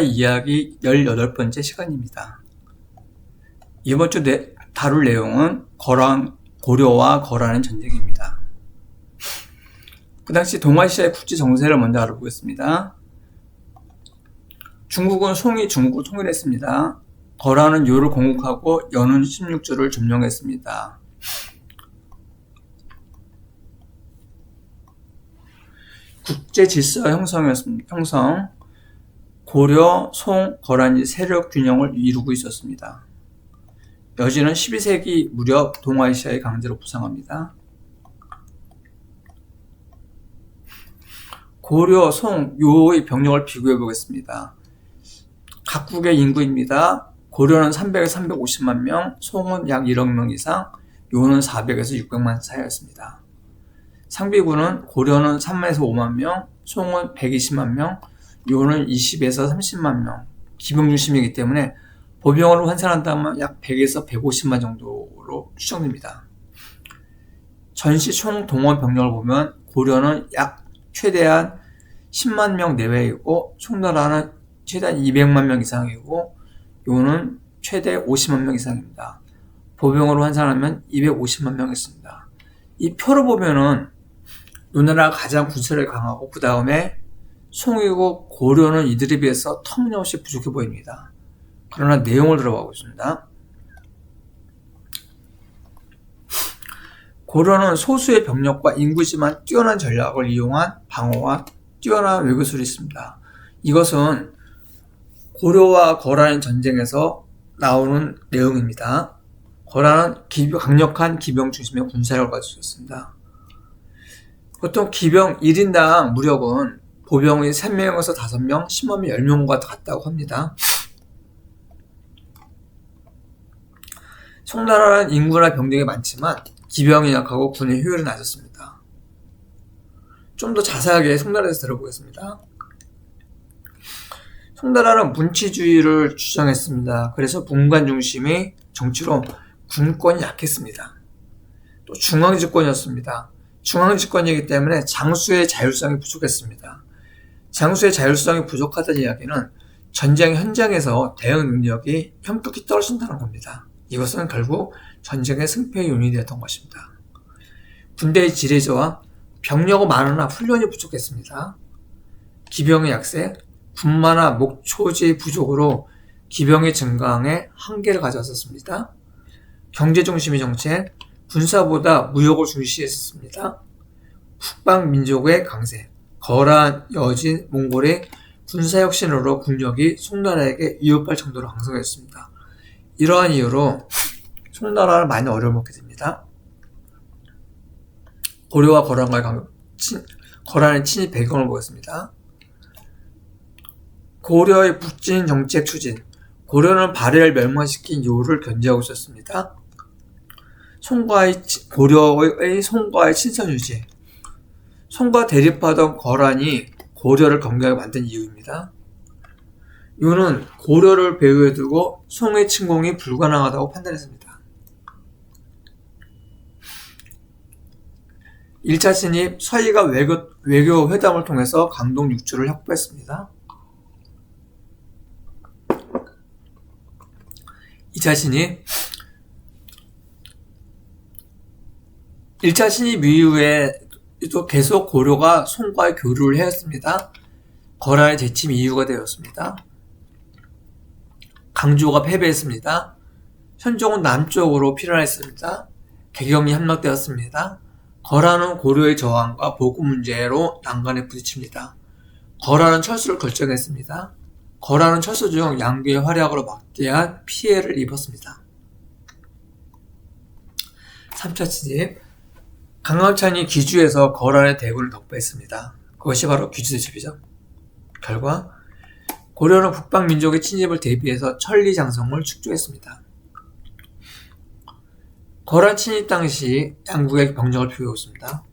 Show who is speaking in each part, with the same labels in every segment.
Speaker 1: 이야기 18번째 시간입니다. 이번 주 다룰 내용은 고려와 거란의 전쟁입니다. 그 당시 동아시아의 국지 정세를 먼저 알아보겠습니다. 중국은 송이 중국을 통일했습니다. 거란은 요를 공국하고 연운 16주를 점령했습니다. 국제 질서 형성. 고려, 송, 거란이 세력 균형을 이루고 있었습니다. 여진은 12세기 무렵 동아시아의 강제로 부상합니다. 고려, 송, 요의 병력을 비교해 보겠습니다. 각국의 인구입니다. 고려는 300에서 350만 명, 송은 약 1억 명 이상, 요는 400에서 600만 사이였습니다. 상비군은 고려는 3만에서 5만 명, 송은 120만 명, 요는 20에서 30만 명, 기병 중심이기 때문에 보병으로 환산한다면 약 100에서 150만 정도로 추정됩니다. 전시 총 동원 병력을 보면 고려는 약 최대한 10만 명 내외이고 송나라는 최대한 200만 명 이상이고 요는 최대 50만 명 이상입니다. 보병으로 환산하면 250만 명이었습니다. 이 표로 보면은 요나라가 가장 군사력이 강하고 그 다음에 송이고 고려는 이들에 비해서 터무니없이 부족해 보입니다. 그러나 내용을 들어가 보겠습니다. 고려는 소수의 병력과 인구지만 뛰어난 전략을 이용한 방어와 뛰어난 외교술이 있습니다. 이것은 고려와 거란의 전쟁에서 나오는 내용입니다. 거란은 강력한 기병 중심의 군사력을 가지고 있습니다. 보통 기병 1인당 무력은 보병이 3명에서 5명, 10만 명, 10명과 같다고 합니다. 송나라는 인구나 병력이 많지만 기병이 약하고 군의 효율이 낮았습니다. 좀 더 자세하게 송나라에 대해서 들어보겠습니다. 송나라는 문치주의를 주장했습니다. 그래서 문관 중심의 정치로 군권이 약했습니다. 또 중앙집권이었습니다. 중앙집권이기 때문에 장수의 자율성이 부족했습니다. 장수의 자율성이 부족하다는 이야기는 전쟁 현장에서 대응 능력이 현격히 떨어진다는 겁니다. 이것은 결국 전쟁의 승패의 요인이 되었던 것입니다. 군대의 지뢰저하, 병력은 많으나 훈련이 부족했습니다. 기병의 약세, 군마나 목초지의 부족으로 기병의 증강에 한계를 가졌었습니다. 경제 중심의 정책, 군사보다 무역을 중시했었습니다. 북방 민족의 강세, 거란, 여진, 몽골의 군사혁신으로 군력이 송나라에게 위협할 정도로 강성했습니다. 이러한 이유로 송나라를 많이 어려워먹게 됩니다. 고려와 거란의 친입 배경을 보겠습니다. 고려의 북진 정책 추진, 고려는 발해를 멸망시킨 요를 견제하고 있었습니다. 고려의 송과의 친선 유지, 송과 대립하던 거란이 고려를 경계하게 만든 이유입니다. 요는 고려를 배후에 두고 송의 침공이 불가능하다고 판단했습니다. 1차 진입, 서희가 외교 회담을 통해서 강동 6주를 확보했습니다. 2차 진입, 1차 진입 이후에 또 계속 고려가 송과의 교류를 해왔습니다. 거란의 재침 이유가 되었습니다. 강조가 패배했습니다. 현종은 남쪽으로 필요했습니다. 개경이 함락되었습니다. 거란은 고려의 저항과 보급 문제로 난간에 부딪힙니다. 거란은 철수를 결정했습니다. 거란은 철수 중 양귀의 활약으로 막대한 피해를 입었습니다. 3차 진입, 강감찬이 귀주에서 거란의 대군을 격파했습니다. 그것이 바로 귀주대첩이죠. 결과 고려는 북방 민족의 침입을 대비해서 천리장성을 축조했습니다. 거란 침입 당시 양국의 병력을 비교해보겠습니다.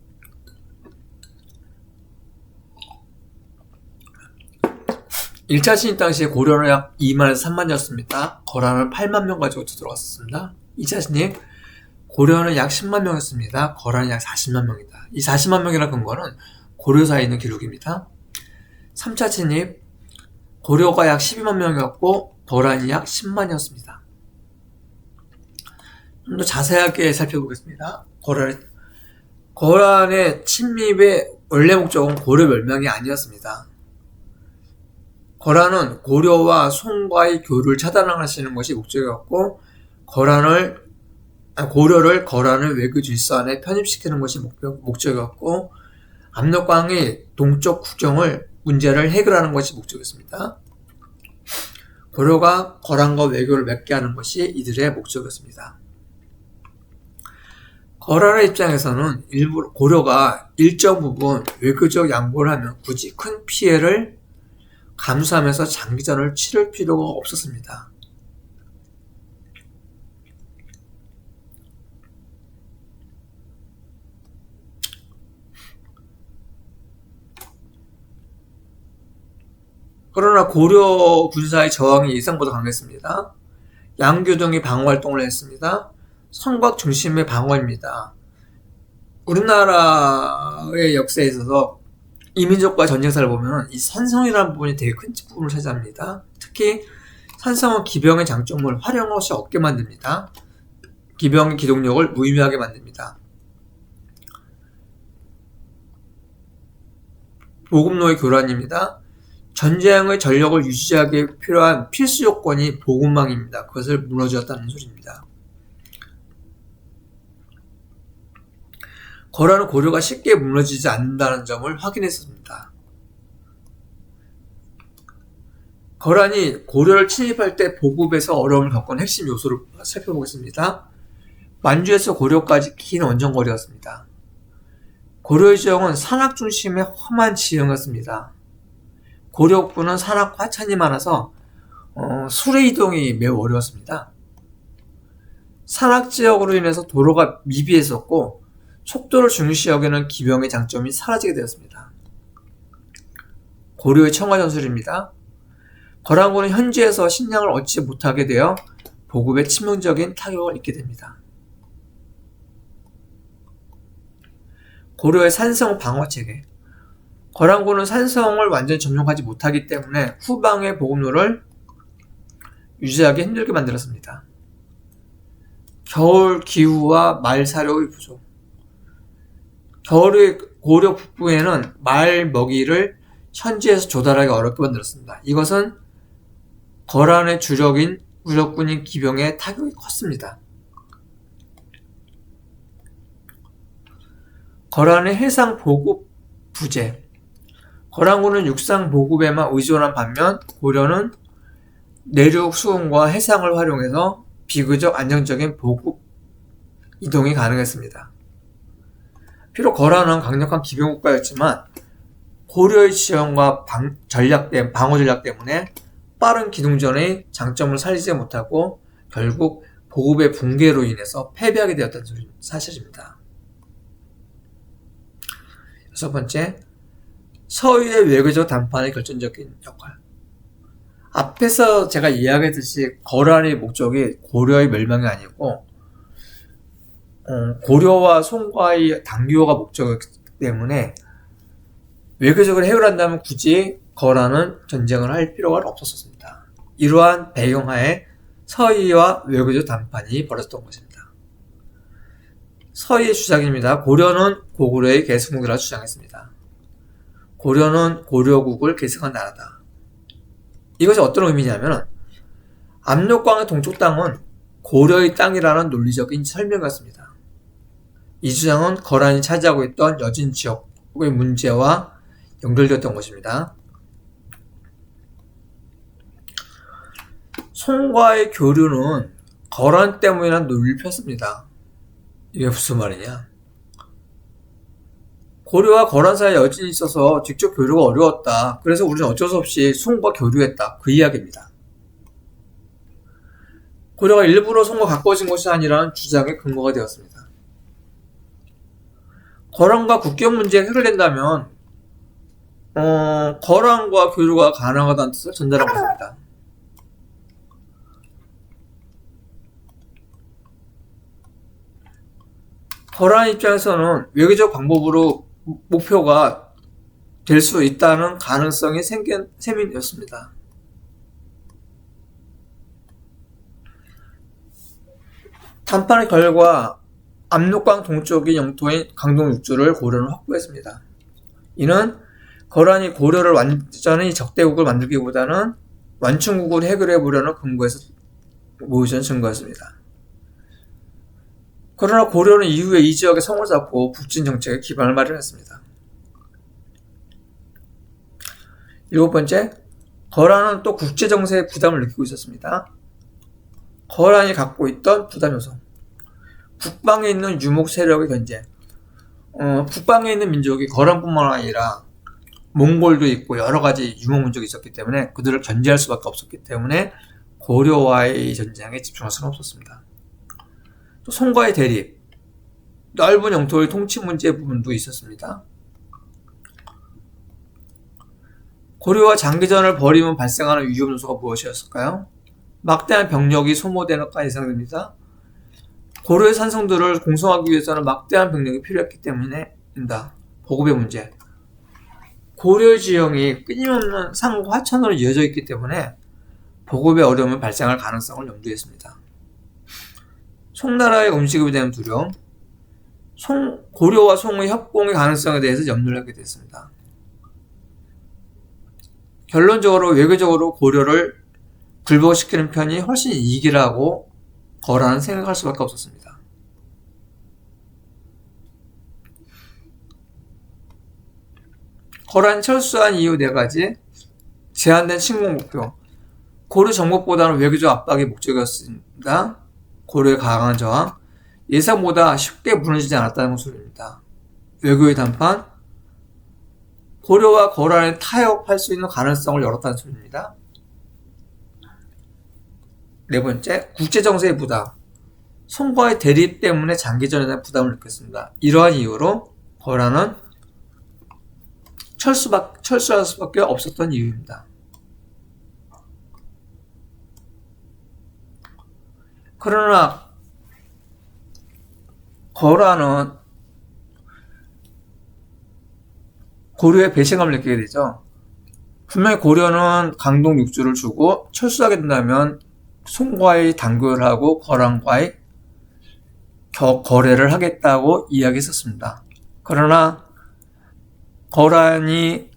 Speaker 1: 1차 침입 당시 고려는 약 2만에서 3만이었습니다. 거란은 8만 명 가지고 들어갔었습니다. 2차 침입, 고려는 약 10만 명이었습니다. 거란은 약 40만 명이다. 이 40만 명이라는 근거는 고려사에 있는 기록입니다. 3차 진입, 고려가 약 12만 명이었고 거란이 약 10만이었습니다. 좀 더 자세하게 살펴보겠습니다. 거란의 침입의 원래 목적은 고려 멸망이 아니었습니다. 거란은 고려와 송과의 교류를 차단하시는 것이 목적이었고, 고려를 거란의 외교 질서 안에 편입시키는 것이 목적이었고, 압록강의 동쪽 국경을 문제를 해결하는 것이 목적이었습니다. 고려가 거란과 외교를 맺게 하는 것이 이들의 목적이었습니다. 거란의 입장에서는 고려가 일정 부분 외교적 양보를 하면 굳이 큰 피해를 감수하면서 장기전을 치를 필요가 없었습니다. 그러나 고려 군사의 저항이 예상보다 강했습니다. 양교동이 방어활동을 했습니다. 성곽 중심의 방어입니다. 우리나라의 역사에 있어서 이민족과 전쟁사를 보면 이 산성이라는 부분이 되게 큰 부분을 차지합니다. 특히 산성은 기병의 장점을 활용 없이 얻게 만듭니다. 기병의 기동력을 무의미하게 만듭니다. 보급로의 교란입니다. 전쟁의 전력을 유지하기 필요한 필수 요건이 보급망입니다. 그것을 무너뜨렸다는 소리입니다. 거란은 고려가 쉽게 무너지지 않는다는 점을 확인했습니다. 거란이 고려를 침입할 때 보급에서 어려움을 겪은 핵심 요소를 살펴보겠습니다. 만주에서 고려까지 긴 원정거리였습니다. 고려의 지형은 산악 중심의 험한 지형이었습니다. 고려국부는 산악과 하천이 많아서 수레 이동이 매우 어려웠습니다. 산악 지역으로 인해서 도로가 미비했었고 속도를 중시 여기는 기병의 장점이 사라지게 되었습니다. 고려의 청화전술입니다. 거란군은 현지에서 식량을 얻지 못하게 되어 보급에 치명적인 타격을 입게 됩니다. 고려의 산성 방어체계. 거란군은 산성을 완전히 점령하지 못하기 때문에 후방의 보급로를 유지하기 힘들게 만들었습니다. 겨울 기후와 말 사료의 부족. 겨울의 고려 북부에는 말 먹이를 현지에서 조달하기 어렵게 만들었습니다. 이것은 거란의 주력군인 기병의 타격이 컸습니다. 거란의 해상 보급 부재. 거란군은 육상 보급에만 의존한 반면 고려는 내륙 수군과 해상을 활용해서 비교적 안정적인 보급 이동이 가능했습니다. 비록 거란은 강력한 기병국가였지만 고려의 지형과 방어 전략 때문에 빠른 기동전의 장점을 살리지 못하고 결국 보급의 붕괴로 인해서 패배하게 되었다는 사실입니다. 여섯 번째, 서유의 외교적 담판의 결정적인 역할. 앞에서 제가 이야기했듯이 거란의 목적이 고려의 멸망이 아니고 고려와 송과의 당교가 목적이기 때문에 외교적으로 해결한다면 굳이 거란은 전쟁을 할 필요가 없었습니다. 이러한 배경하에 서희와 외교적 담판이 벌어졌던 것입니다. 서희의 주장입니다. 고려는 고구려의 계승국이라고 주장했습니다. 고려는 고려국을 계승한 나라다. 이것이 어떤 의미냐면 압록강의 동쪽 땅은 고려의 땅이라는 논리적인 설명이었습니다. 이 주장은 거란이 차지하고 있던 여진 지역의 문제와 연결되었던 것입니다. 송과의 교류는 거란 때문이라는 논리를 폈습니다. 이게 무슨 말이냐? 고려와 거란 사이에 여진이 있어서 직접 교류가 어려웠다. 그래서 우리는 어쩔 수 없이 송과 교류했다. 그 이야기입니다. 고려가 일부러 송과 가까워진 것이 아니라는 주장의 근거가 되었습니다. 거란과 국경 문제가 해결된다면 거란과 교류가 가능하다는 뜻을 전달한 것입니다. 거란 입장에서는 외교적 방법으로 목표가 될 수 있다는 가능성이 생긴 셈이었습니다. 談判의 결과 압록강 동쪽인 영토인 강동 6주를 고려는 확보했습니다. 이는 거란이 고려를 완전히 적대국을 만들기보다는 완충국으로 해결해 보려는 근거에서 모의전 증거였습니다. 그러나 고려는 이후에 이 지역에 성을 쌓고 북진 정책의 기반을 마련했습니다. 7번째, 거란은 또 국제정세에 부담을 느끼고 있었습니다. 거란이 갖고 있던 부담 요소. 북방에 있는 유목 세력의 견제. 북방에 있는 민족이 거란뿐만 아니라 몽골도 있고 여러 가지 유목 민족이 있었기 때문에 그들을 견제할 수밖에 없었기 때문에 고려와의 전쟁에 집중할 수는 없었습니다. 또 송과의 대립, 넓은 영토의 통치 문제 부분도 있었습니다. 고려와 장기전을 벌이면 발생하는 위험 요소가 무엇이었을까요? 막대한 병력이 소모되는가 예상됩니다. 고려의 산성들을 공성하기 위해서는 막대한 병력이 필요했기 때문입니다. 보급의 문제. 고려 지형이 끊임없는 상과 하천으로 이어져 있기 때문에 보급의 어려움이 발생할 가능성을 염두했습니다. 송나라의 음식에 대한 두려움, 고려와 송의 협공의 가능성에 대해서 염려를 하게 됐습니다. 결론적으로 외교적으로 고려를 굴복시키는 편이 훨씬 이익이라고 거란은 생각할 수밖에 없었습니다. 거란이 철수한 이유 4가지. 제한된 침공 목표. 고려 정복보다는 외교적 압박이 목적이었습니다. 고려의 강한 저항. 예상보다 쉽게 무너지지 않았다는 소리입니다. 외교의談判. 고려와 거란을 타협할 수 있는 가능성을 열었다는 소리입니다. 4번째, 국제정세의 부담. 송과의 대립 때문에 장기전에 대한 부담을 느꼈습니다. 이러한 이유로 거란은 철수할 수밖에 없었던 이유입니다. 그러나 거란은 고려의 배신감을 느끼게 되죠. 분명히 고려는 강동 6주를 주고 철수하게 된다면 송과의 단교를 하고 거란과의 거래를 하겠다고 이야기했었습니다. 그러나 거란이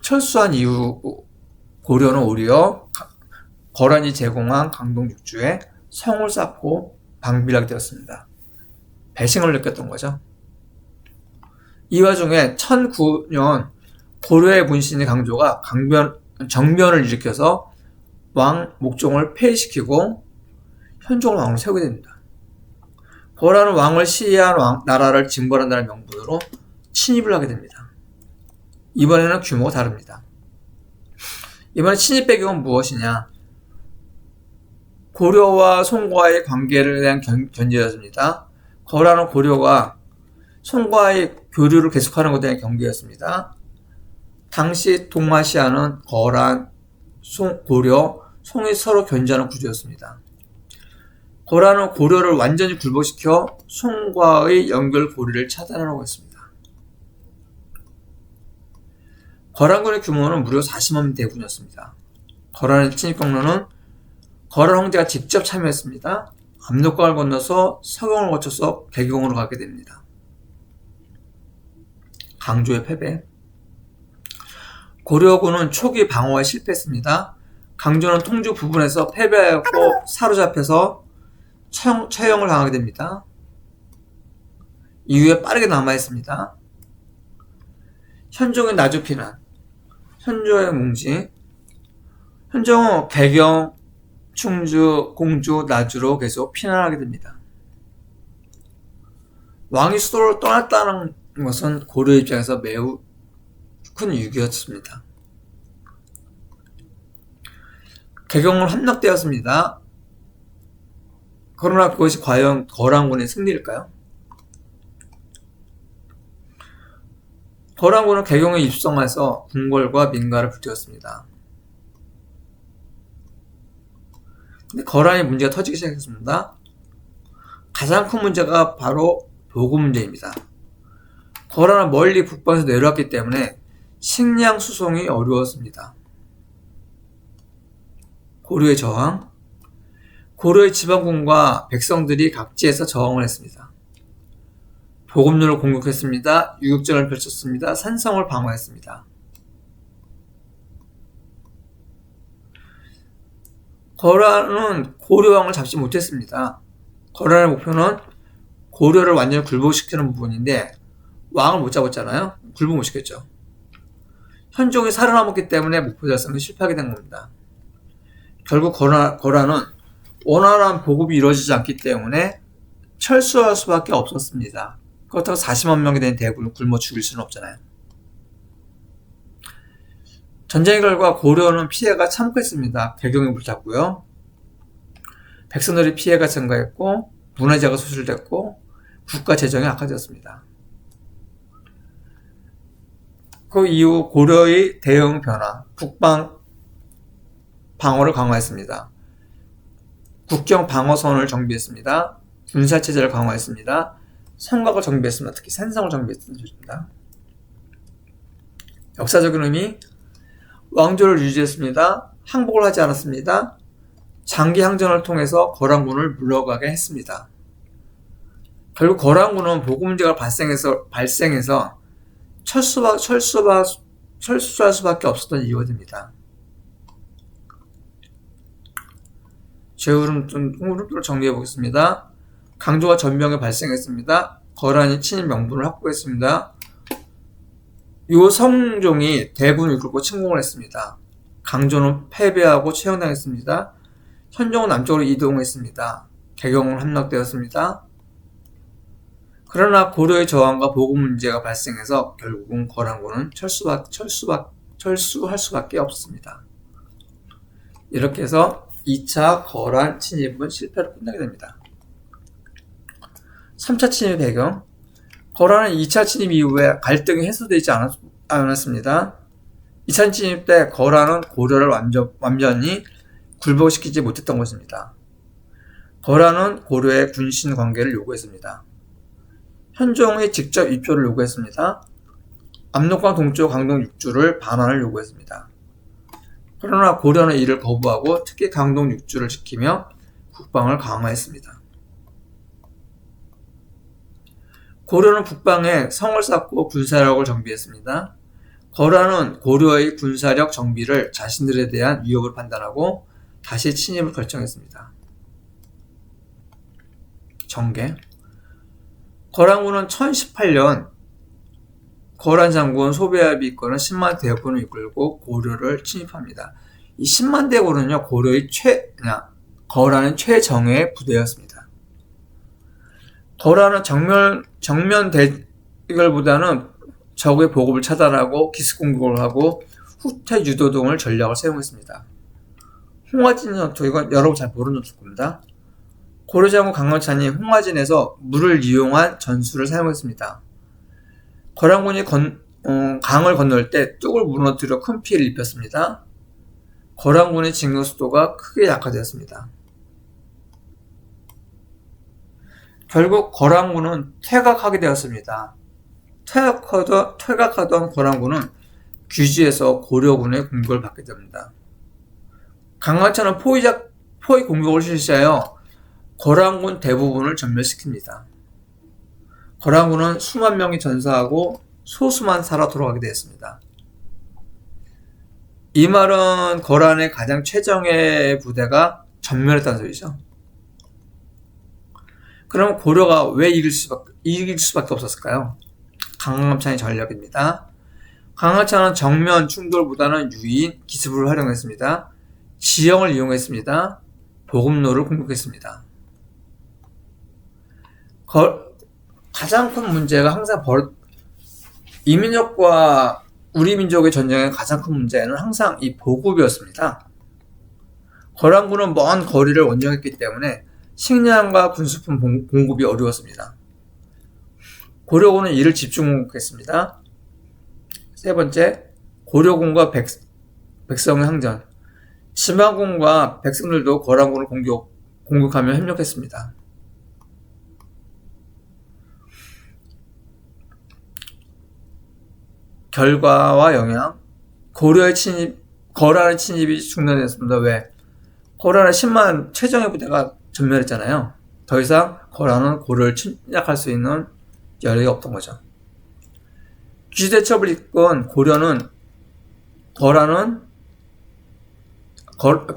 Speaker 1: 철수한 이후 고려는 오히려 거란이 제공한 강동 6주에 성을 쌓고 방비를 하게 되었습니다. 배신감을 느꼈던 거죠. 이 와중에 1009년 고려의 문신이 강조가 정변을 일으켜서 왕 목종을 폐위시키고 현종을 왕으로 세우게 됩니다. 거란은 왕을 시해한 나라를 징벌한다는 명분으로 침입을 하게 됩니다. 이번에는 규모가 다릅니다. 이번에 침입 배경은 무엇이냐? 고려와 송과의 관계에 대한 견제였습니다. 거란은 고려가 송과의 교류를 계속하는 것에 대한 경계였습니다. 당시 동아시아는 거란, 고려, 송이 서로 견제하는 구조였습니다. 거란은 고려를 완전히 굴복시켜 송과의 연결 고리를 차단하려고 했습니다. 거란군의 규모는 무려 40만 대군이었습니다. 거란의 침입 경로는 거란 황제가 직접 참여했습니다. 압록강을 건너서 서경을 거쳐서 개경으로 가게 됩니다. 강조의 패배. 고려군은 초기 방어에 실패했습니다. 강조는 통주 부분에서 패배하고 사로잡혀서 처형을 당하게 됩니다. 이후에 빠르게 남하했습니다. 현종의 나주 피난, 현조의 뭉지. 현종은 개경, 충주, 공주, 나주로 계속 피난하게 됩니다. 왕이 수도를 떠났다는 것은 고려 입장에서 매우 큰 위기였습니다. 개경은 함락되었습니다. 그러나 그것이 과연 거란군의 승리일까요? 거란군은 개경에 입성해서 궁궐과 민가를 불태웠습니다. 근데 거란의 문제가 터지기 시작했습니다. 가장 큰 문제가 바로 보급 문제입니다. 거란은 멀리 북방에서 내려왔기 때문에 식량 수송이 어려웠습니다. 고려의 저항. 고려의 지방군과 백성들이 각지에서 저항을 했습니다. 보급로를 공격했습니다. 유격전을 펼쳤습니다. 산성을 방어했습니다. 거란은 고려왕을 잡지 못했습니다. 거란의 목표는 고려를 완전히 굴복시키는 부분인데 왕을 못 잡았잖아요. 굴복 못 시켰죠. 현종이 살아남았기 때문에 목표 달성에 실패하게 된 겁니다. 결국 거란은 원활한 보급이 이루어지지 않기 때문에 철수할 수밖에 없었습니다. 그렇다고 40만 명이 된 대군을 굶어 죽일 수는 없잖아요. 전쟁의 결과 고려는 피해가 참혹했습니다. 개경이 불탔고요. 백성들의 피해가 증가했고 문화재가 소실됐고 국가 재정이 악화되었습니다. 그 이후 고려의 대응 변화, 국방 방어를 강화했습니다. 국경 방어선을 정비했습니다. 군사체제를 강화했습니다. 성곽을 정비했습니다. 특히 산성을 정비했다는 소리입니다. 역사적인 의미, 왕조를 유지했습니다. 항복을 하지 않았습니다. 장기 항전을 통해서 거란군을 물러가게 했습니다. 결국 거란군은 보급 문제가 발생해서 철수할 수밖에 없었던 이유가 됩니다. 제 흐름표를 정리해 보겠습니다. 강조가 전병에 발생했습니다. 거란이 친일 명분을 확보했습니다. 요 성종이 대군을 이끌고 침공을 했습니다. 강조는 패배하고 처형당했습니다. 현종은 남쪽으로 이동했습니다. 개경은 함락되었습니다. 그러나 고려의 저항과 보급 문제가 발생해서 결국은 거란군은 철수할 수밖에 없었습니다. 이렇게 해서 2차 거란 침입은 실패로 끝나게 됩니다. 3차 침입 배경, 거란은 2차 침입 이후에 갈등이 해소되지 않았습니다. 2차 침입 때 거란은 고려를 완전히 굴복시키지 못했던 것입니다. 거란은 고려의 군신 관계를 요구했습니다. 현종이 직접 입조를 요구했습니다. 압록강 동쪽 강동 6주를 반환을 요구했습니다. 그러나 고려는 이를 거부하고 특히 강동 6주를 지키며 국방을 강화했습니다. 고려는 북방에 성을 쌓고 군사력을 정비했습니다. 거란은 고려의 군사력 정비를 자신들에 대한 위협을 판단하고 다시 침입을 결정했습니다. 전개, 거란군은 1018년 거란 장군 소배합이 이끄는 10만 대군을 이끌고 고려를 침입합니다. 이 10만 대군은요, 거란은 최정예의 부대였습니다. 거란은 정면 대결보다는 적의 보급을 차단하고 기습 공격을 하고 후퇴 유도 등을 전략을 사용했습니다. 홍화진 전투, 이건 여러분 잘 모르는 전투입니다. 고려장군 강원찬이 홍화진에서 물을 이용한 전술을 사용했습니다. 거란군이 강을 건널 때 뚝을 무너뜨려 큰 피해를 입혔습니다. 거란군의 진격 속도가 크게 약화되었습니다. 결국 거란군은 퇴각하게 되었습니다. 퇴각하던 거란군은 귀지에서 고려군의 공격을 받게 됩니다. 강화찬은 포위 공격을 실시하여 거란군 대부분을 전멸시킵니다. 거란군은 수만 명이 전사하고 소수만 살아 돌아가게 되었습니다. 이 말은 거란의 가장 최정예 부대가 전멸했다는 소리죠. 그럼 고려가 왜 이길 수밖에 없었을까요? 강함찬의 전략입니다. 강함찬은 정면 충돌보다는 유인, 기습을 활용했습니다. 지형을 이용했습니다. 보급로를 공격했습니다. 가장 큰 문제가 항상 이민족과 우리 민족의 전쟁의 가장 큰 문제는 항상 이 보급이었습니다. 거란군은 먼 거리를 원정했기 때문에 식량과 군수품 공급이 어려웠습니다. 고려군은 이를 집중 공격했습니다. 세 번째, 고려군과 백성의 항전. 지방군과 백성들도 거란군을 공격하며 협력했습니다. 결과와 영향, 거란의 침입이 중단됐습니다. 왜? 거란의 10만 최정예 부대가 전멸했잖아요. 더 이상 거란은 고려를 침략할 수 있는 여력이 없던 거죠. 귀주대첩을 이끈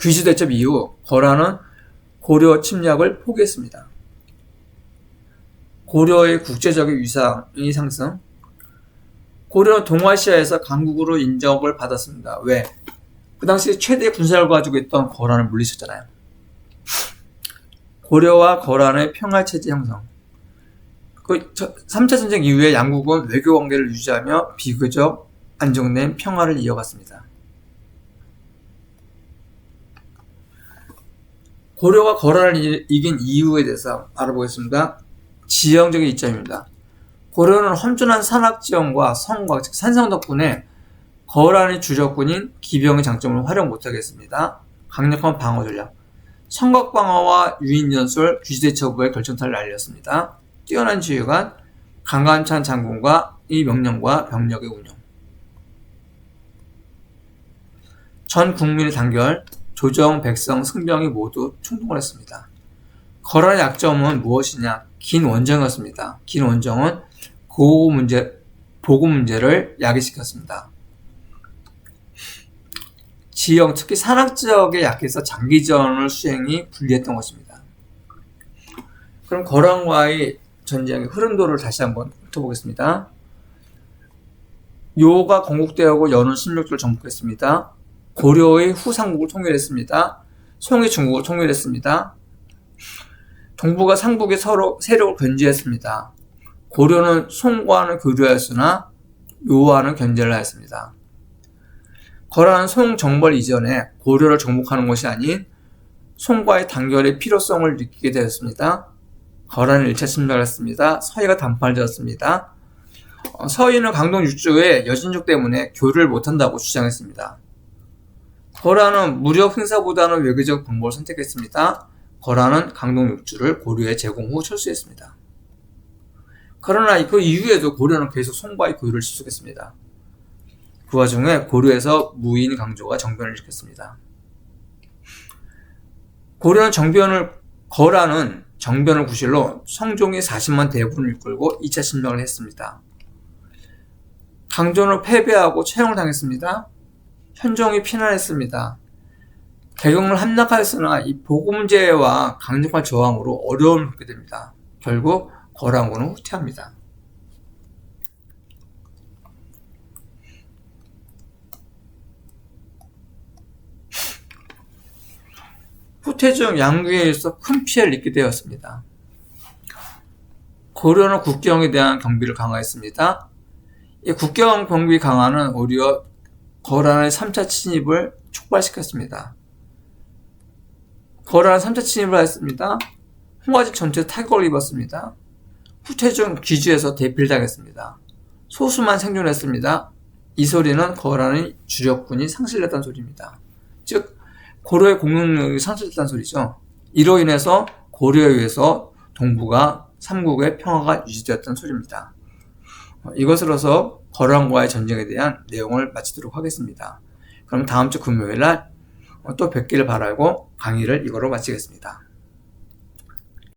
Speaker 1: 귀주대첩 이후 거란은 고려 침략을 포기했습니다. 고려의 국제적인 위상이 상승. 고려는 동아시아에서 강국으로 인정을 받았습니다. 왜? 그 당시 최대 군사력을 가지고 있던 거란을 물리쳤잖아요. 고려와 거란의 평화체제 형성. 3차 전쟁 이후에 양국은 외교 관계를 유지하며 비교적 안정된 평화를 이어갔습니다. 고려가 거란을 이긴 이유에 대해서 알아보겠습니다. 지형적인 이점입니다. 고려는 험준한 산악지형과 성곽, 즉 산성 덕분에 거란의 주력군인 기병의 장점을 활용 못하겠습니다. 강력한 방어 전략. 성곽 방어와 유인 연술, 귀주대첩의 결정타를 날렸습니다. 뛰어난 지휘관, 강간찬 장군과 이 명령과 병력의 운용. 전 국민의 단결, 조정, 백성, 승병이 모두 충동을 했습니다. 거란의 약점은 무엇이냐? 긴 원정이었습니다. 긴 원정은 보고 문제를 야기시켰습니다. 지형, 특히 산악지역에 약해서 장기전을 수행이 불리했던 것입니다. 그럼 거란과의 전쟁의 흐름도를 다시 한번 훑어보겠습니다. 요가 건국대하고 연은 16조를 정복했습니다. 고려의 후삼국을 통일했습니다. 송이 중국을 통일했습니다. 동북아 상북이 서로 세력을 견제했습니다. 고려는 송과는 교류하였으나 요와는 견제를 하였습니다. 거란은 송 정벌 이전에 고려를 정복하는 것이 아닌 송과의 단결의 필요성을 느끼게 되었습니다. 거란은 1차 침략을 했습니다. 서희가 단판을 되었습니다. 서희는 강동 육조의 여진족 때문에 교류를 못한다고 주장했습니다. 거란은 무력 행사보다는 외교적 방법을 선택했습니다. 거란은 강동 육주를 고려에 제공 후 철수했습니다. 그러나 그 이후에도 고려는 계속 송과의 교류를 지속했습니다. 그 와중에 고려에서 무인 강조가 정변을 일으켰습니다. 거란은 정변을 구실로 성종이 40만 대군을 이끌고 2차 침략을 했습니다. 강조는 패배하고 처형을 당했습니다. 현종이 피난했습니다. 대경을 함락하였으나 이 보고 문제와 강력한 저항으로 어려움을 겪게 됩니다. 결국 거란군은 후퇴합니다. 후퇴 중 양국에 의해서 큰 피해를 입게 되었습니다. 고려는 국경에 대한 경비를 강화했습니다. 이 국경 경비 강화는 오히려 거란의 3차 침입을 촉발시켰습니다. 거란은 3차 침입을 했습니다. 홍화집 전체에 타격을 입었습니다. 후퇴 중 귀주에서 대피를 당했습니다. 소수만 생존했습니다. 이 소리는 거란의 주력군이 상실됐다는 소리입니다. 즉 고려의 공격력이 상실됐다는 소리죠. 이로 인해서 고려에 의해서 동북아 삼국의 평화가 유지되었다는 소리입니다. 이것으로서 거란과의 전쟁에 대한 내용을 마치도록 하겠습니다. 그럼 다음 주 금요일 날 또 뵙기를 바라고 강의를 이거로 마치겠습니다.